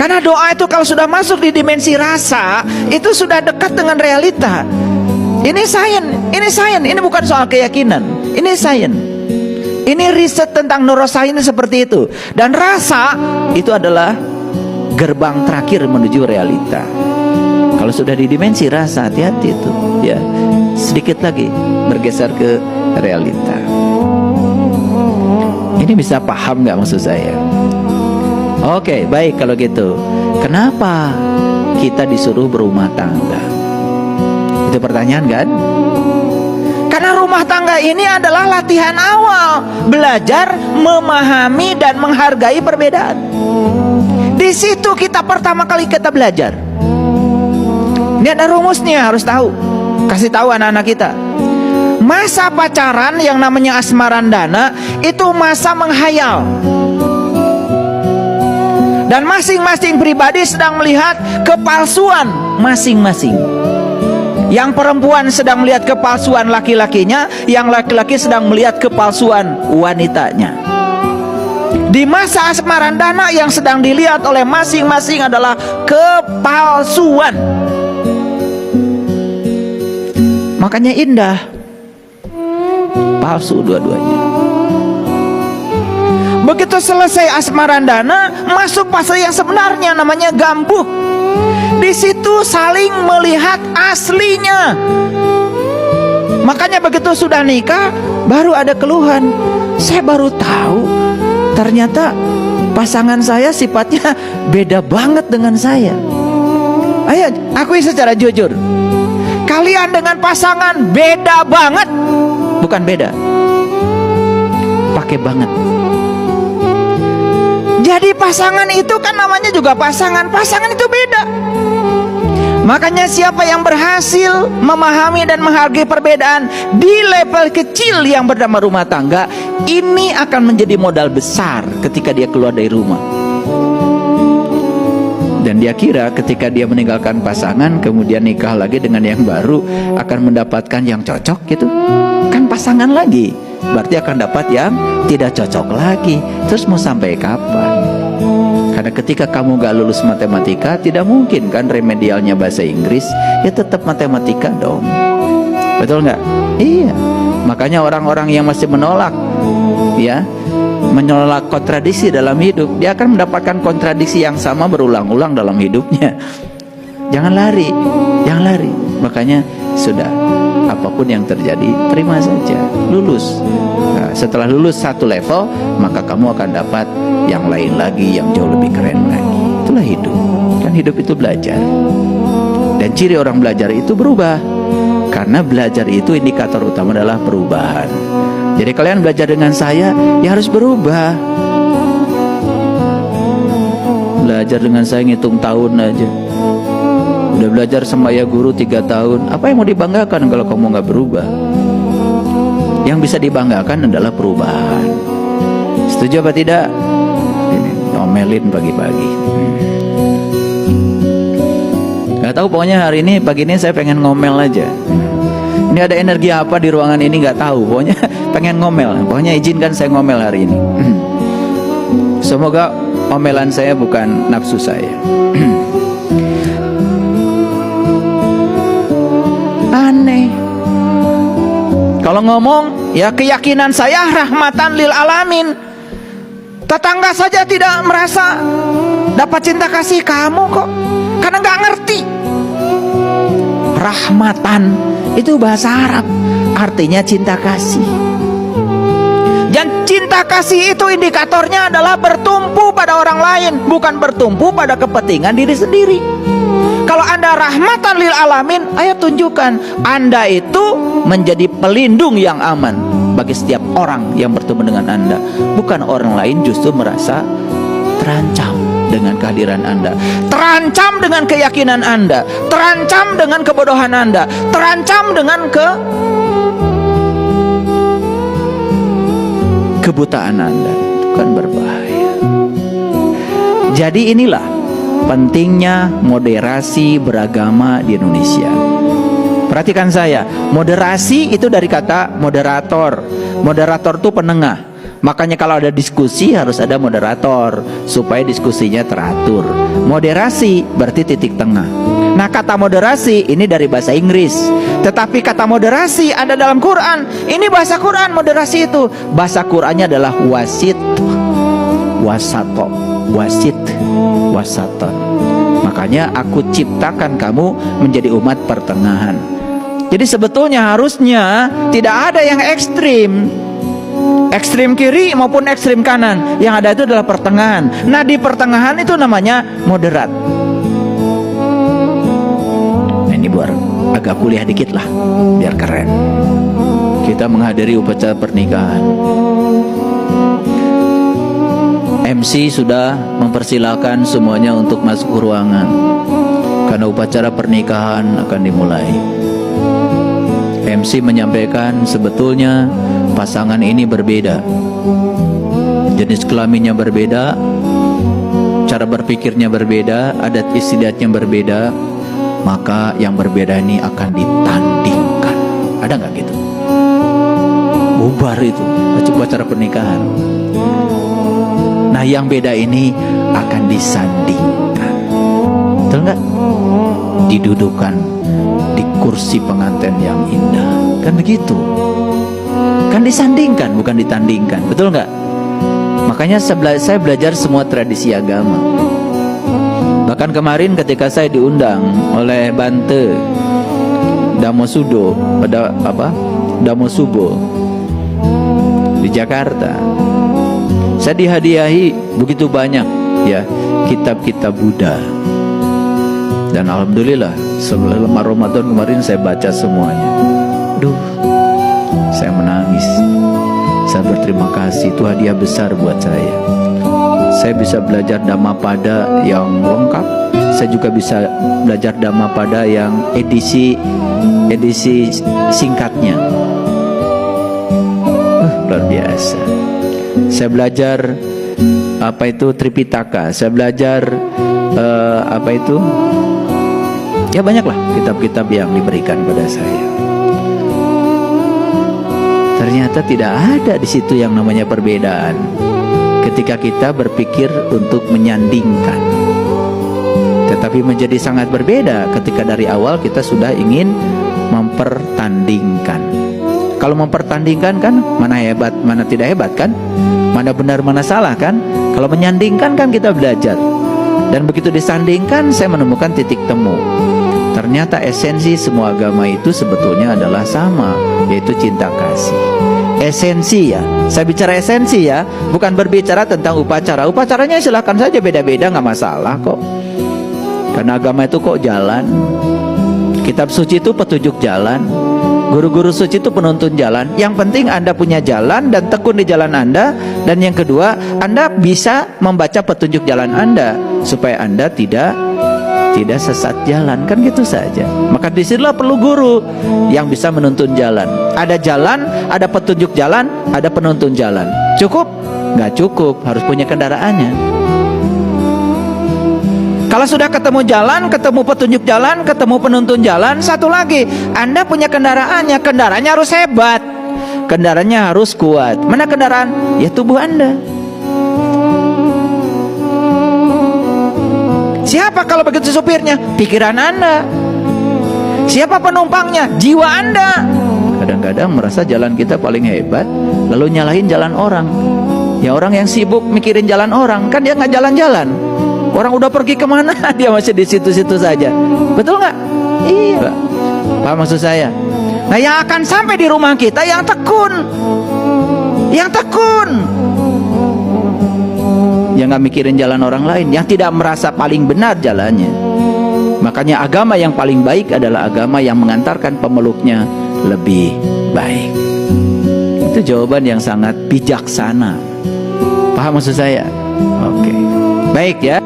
Karena doa itu kalau sudah masuk di dimensi rasa, itu sudah dekat dengan realita. Ini sains, ini bukan soal keyakinan, ini sains. Ini riset tentang neuroscience seperti itu. Dan rasa itu adalah gerbang terakhir menuju realita. Kalau sudah di dimensi rasa, hati-hati itu, ya. Sedikit lagi bergeser ke realita. Ini bisa paham nggak maksud saya? Oke, baik kalau gitu. Kenapa kita disuruh berumah tangga? Itu pertanyaan kan? Karena rumah tangga ini adalah latihan awal, belajar memahami dan menghargai perbedaan. Di situ kita pertama kali kita belajar. Ini ada rumusnya, harus tahu. Kasih tahu anak-anak kita. Masa pacaran yang namanya asmarandana itu masa menghayal. Dan masing-masing pribadi sedang melihat kepalsuan masing-masing. Yang perempuan sedang melihat kepalsuan laki-lakinya, yang laki-laki sedang melihat kepalsuan wanitanya. Di masa asmarandana yang sedang dilihat oleh masing-masing adalah kepalsuan. Makanya indah, palsu dua-duanya. Begitu selesai asmarandana, masuk fase yang sebenarnya, namanya gambuh. Di situ saling melihat aslinya. Makanya begitu sudah nikah, baru ada keluhan. Saya baru tahu, ternyata pasangan saya sifatnya beda banget dengan saya. Ayo, akui secara jujur. Kalian dengan pasangan beda banget. Bukan beda, pakai banget. Jadi pasangan itu kan namanya juga pasangan. Pasangan itu beda. Makanya siapa yang berhasil memahami dan menghargai perbedaan di level kecil yang bernama rumah tangga, ini akan menjadi modal besar ketika dia keluar dari rumah. Dan dia kira ketika dia meninggalkan pasangan, kemudian nikah lagi dengan yang baru, akan mendapatkan yang cocok gitu. Kan pasangan lagi, berarti akan dapat yang tidak cocok lagi. Terus mau sampai kapan? Karena ketika kamu gak lulus matematika, tidak mungkin kan remedialnya bahasa Inggris, ya tetap matematika dong. Betul nggak? Iya. Makanya orang-orang yang masih menolak, ya, menolak kontradiksi dalam hidup, dia akan mendapatkan kontradiksi yang sama berulang-ulang dalam hidupnya. Jangan lari, jangan lari. Makanya sudah, apapun yang terjadi, terima saja, lulus. Nah, setelah lulus satu level, maka kamu akan dapat yang lain lagi, yang jauh lebih keren lagi. Itulah hidup. Kan hidup itu belajar. Dan ciri orang belajar itu berubah. Karena belajar itu indikator utama adalah perubahan. Jadi kalian belajar dengan saya, ya harus berubah. Belajar dengan saya ngitung tahun aja. Udah belajar sama ya guru 3 tahun. Apa yang mau dibanggakan kalau kamu nggak berubah? Yang bisa dibanggakan adalah perubahan. Setuju apa tidak? Ini ngomelin pagi-pagi. Gak tahu, pokoknya hari ini, pagi ini saya pengen ngomel aja. Ini ada energi apa di ruangan ini nggak tahu. Pokoknya pengen ngomel. Pokoknya izinkan saya ngomel hari ini. Semoga omelan saya bukan nafsu saya. Aneh. Kalau ngomong, ya keyakinan saya rahmatan lil alamin. Tetangga saja tidak merasa dapat cinta kasih kamu kok, karena nggak ngerti. Rahmatan itu bahasa Arab, artinya cinta kasih. Dan cinta kasih itu indikatornya adalah bertumpu pada orang lain, bukan bertumpu pada kepentingan diri sendiri. Kalau Anda rahmatan lil alamin, ayo tunjukkan Anda itu menjadi pelindung yang aman bagi setiap orang yang bertemu dengan Anda. Bukan orang lain justru merasa terancam dengan kehadiran Anda, terancam dengan keyakinan Anda, terancam dengan kebodohan Anda, terancam dengan kebutaan Anda. Itu kan berbahaya. Jadi inilah pentingnya moderasi beragama di Indonesia. Perhatikan saya, moderasi itu dari kata moderator. Moderator itu penengah. Makanya kalau ada diskusi harus ada moderator supaya diskusinya teratur. Moderasi berarti titik tengah. Nah, kata moderasi ini dari bahasa Inggris, tetapi kata moderasi ada dalam Quran. Ini bahasa Quran, moderasi itu bahasa Qurannya adalah wasit, wasato, wasit, wasaton. Makanya aku ciptakan kamu menjadi umat pertengahan. Jadi sebetulnya harusnya tidak ada yang ekstrim, ekstrim kiri maupun ekstrim kanan. Yang ada itu adalah pertengahan. Nah, di pertengahan itu namanya moderat. Nah, ini buat agak kuliah dikit lah biar keren. Kita menghadiri upacara pernikahan. MC sudah mempersilahkan semuanya untuk masuk ke ruangan karena upacara pernikahan akan dimulai. MC menyampaikan sebetulnya pasangan ini berbeda, jenis kelaminnya berbeda, cara berpikirnya berbeda, adat istiadatnya berbeda, maka yang berbeda ini akan ditandingkan. Ada nggak gitu? Bubar itu upacara pernikahan. Nah, yang beda ini akan disandingkan. Betul nggak? Didudukan di kursi pengantin yang indah. Kan begitu. Kan disandingkan, bukan ditandingkan. Betul nggak? Makanya saya belajar semua tradisi agama. Bahkan kemarin ketika saya diundang oleh Bante Damosudo, Damosubo di Jakarta, saya dihadiahi begitu banyak ya kitab-kitab Buddha. Dan alhamdulillah selama Ramadan kemarin saya baca semuanya. Duh, saya menangis. Saya berterima kasih, itu hadiah besar buat saya. Saya bisa belajar Dhammapada yang lengkap. Saya juga bisa belajar Dhammapada yang edisi singkatnya. Luar biasa. Saya belajar Tripitaka. Saya belajar ya banyaklah kitab-kitab yang diberikan pada saya. Ternyata tidak ada di situ yang namanya perbedaan. Ketika kita berpikir untuk menyandingkan, tetapi menjadi sangat berbeda ketika dari awal kita sudah ingin mempertandingkan. Kalau mempertandingkan kan mana hebat, mana tidak hebat kan? Mana benar, mana salah kan? Kalau menyandingkan kan kita belajar. Dan begitu disandingkan saya menemukan titik temu. Ternyata esensi semua agama itu sebetulnya adalah sama, yaitu cinta kasih. Esensi ya, saya bicara esensi ya, bukan berbicara tentang upacara. Upacaranya silahkan saja beda-beda, nggak masalah kok. Karena agama itu kok jalan. Kitab suci itu petunjuk jalan. Guru-guru suci itu penuntun jalan. Yang penting Anda punya jalan dan tekun di jalan Anda. Dan yang kedua, Anda bisa membaca petunjuk jalan Anda supaya Anda tidak sesat jalan. Kan gitu saja. Maka disinilah perlu guru yang bisa menuntun jalan. Ada jalan, ada petunjuk jalan, ada penuntun jalan. Cukup? Nggak cukup, harus punya kendaraannya. Kalau sudah ketemu jalan, ketemu petunjuk jalan, ketemu penuntun jalan, satu lagi, Anda punya kendaraannya. Kendaraannya harus hebat, kendaraannya harus kuat. Mana kendaraan? Ya tubuh Anda. Siapa kalau begitu supirnya? Pikiran Anda. Siapa penumpangnya? Jiwa Anda. Kadang-kadang merasa jalan kita paling hebat, lalu nyalahin jalan orang. Ya orang yang sibuk mikirin jalan orang, kan dia nggak jalan-jalan. Orang udah pergi kemana, dia masih di situ-situ saja. Betul nggak? Iya. Paham maksud saya? Nah, yang akan sampai di rumah kita yang tekun. Yang tekun. Yang nggak mikirin jalan orang lain, yang tidak merasa paling benar jalannya. Makanya agama yang paling baik adalah agama yang mengantarkan pemeluknya lebih baik. Itu jawaban yang sangat bijaksana. Paham maksud saya? Oke. Baik ya.